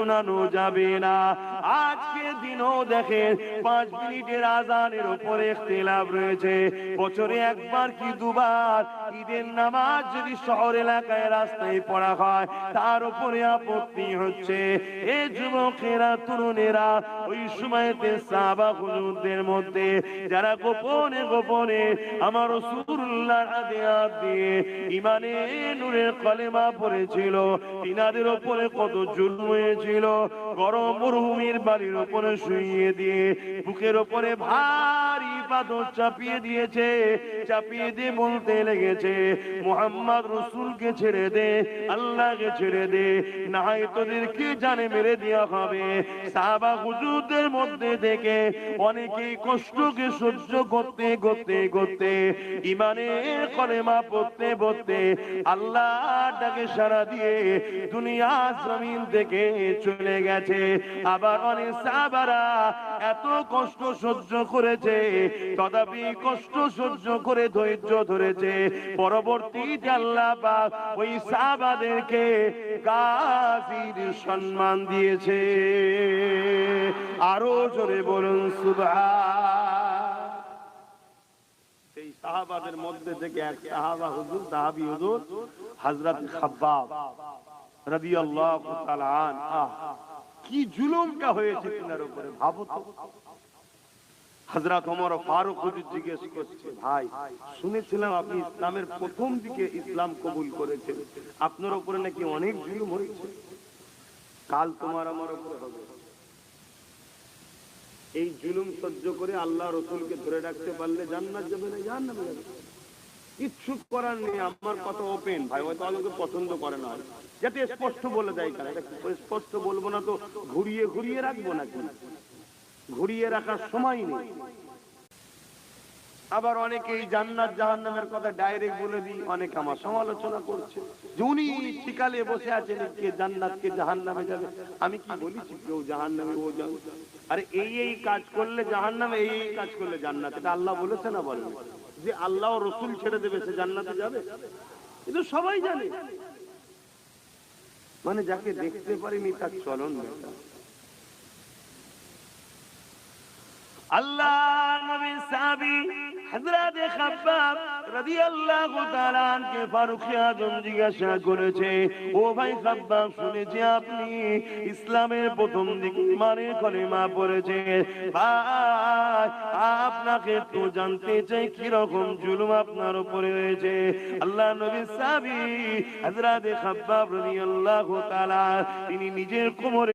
শোনানো যাবে না। আজকে দিনও দেখেন 5 মিনিটের আজানের উপরে ইখতিলাফ রয়েছে। বছরে একবার কি দুবার ঈদের নামাজ যদি শহর এলাকায় রাস্তায় পড়া হয় তার উপরে আপত্তি হচ্ছে। এ যুবকেরা, তরুণেরা, ওই সময়তে সাহাবা হুজুরদের মধ্যে যারা গোপনে গোপনে আমার রাসূলুল্লাহর হাতে হাত দিয়ে ঈমানে নূরের কলেমা পড়েছিল, তিনাদের উপরে কত জুলম হয়েছিল। গরম মরুভূমির বালির উপরে শুইয়ে দিয়ে বুকের উপরে ভারী পাথর চাপিয়ে দিয়েছে। চাপিয়ে দিয়ে বলতে লেগেছে, মুহাম্মদ রাসূলকে ছেড়ে দে, আল্লাহকে ছেড়ে দে, না হয় তোদেরকে জানে মেরে দেওয়া হবে। সাহাবা হুজুরদের মধ্যে থেকে অনেকেই কষ্টকে সহ্য করতে করতে করতে ঈমানের কলেমা পড়তে পড়তে আল্লাহর ডাকে সাড়া দিয়ে দুনিয়া জমিন থেকে চলে গেছে। আবার অনেক সাহাবারা এত কষ্ট সহ্য করেছে, তথাপি কষ্ট সহ্য করে ধৈর্য ধরেছে। পরবর্তীতে আল্লাহ পাক ওই সাহাবাদেরকে গাজীর সম্মান দিয়েছে। আরো জোরে বলুন সুবহান। সেই সাহাবাদের মধ্যে থেকে এক সাহাবী হুজুর হযরত খাব্বাব রাদিয়াল্লাহু তাআলা আনহু, কি জুলুমটা হয়েছে তিনার উপরে ভাবো তো। হযরত ওমর ফারুক হুজুর জিজ্ঞেস করছে, ভাই শুনেছিলাম আপনি ইসলামের প্রথম দিকে ইসলাম কবুল করেছেন, আপনার উপরে নাকি অনেক জুলুম হয়েছে, কাল তোমার আমার উপরে হবে। এই জুলুম সহ্য করে আল্লাহ রাসূলকে ধরে রাখতে পারলে জান্নাত যাবে না জাহান্নামে যাবে। কিচ্ছু করার নেই। আমার কথা ওপেন ভাই, হয়তো আমাকে পছন্দ করে না, যাতে স্পষ্ট বলে দেয়। কারণ এটা স্পষ্ট বলবো না তো ঘুরিয়ে ঘুরিয়ে রাখবো নাকি? ঘুরিয়ে রাখার সময় নেই। আবার অনেকেই জান্নাত জাহান্নামের কথা ডাইরেক্ট বলে দিই। অনেকে আমার সমালোচনা করছে যে উনি ঠিকালে বসে আছেন, কে জান্নাত কে জাহান্নামে যাবে। আমি কি বলেছি কেউ জাহান্নামে ও যাবে? আরে এই কাজ করলে জাহান্নামে, এই কাজ করলে জান্নাত, এটা আল্লাহ বলেছে না বলেন? যে আল্লাহ ও রাসূল ছেড়ে দেবে সে জান্নাতে যাবে, এটা সবাই জানে। মানে যাকে দেখতে পারিনি তার চলন দেখা। আল্লাহ নবী সাহাবী হযরত খাব্বাব রাদিয়াল্লাহু তাআলা আনকে ফারুক আযম জিজ্ঞাসা করেছে, ও ভাই খাব্বাব, শুনেছি আপনি ইসলামের প্রথম দিকে ঈমানের কলেমা পড়েছে, ভাই আপনাকে একটু জানতে চাই কি রকম জুলুম আপনার উপরে হয়েছে। আল্লাহ নবী সাহাবী হযরত খাব্বাব রাদিয়াল্লাহু তাআলা তিনি নিজের কোমরে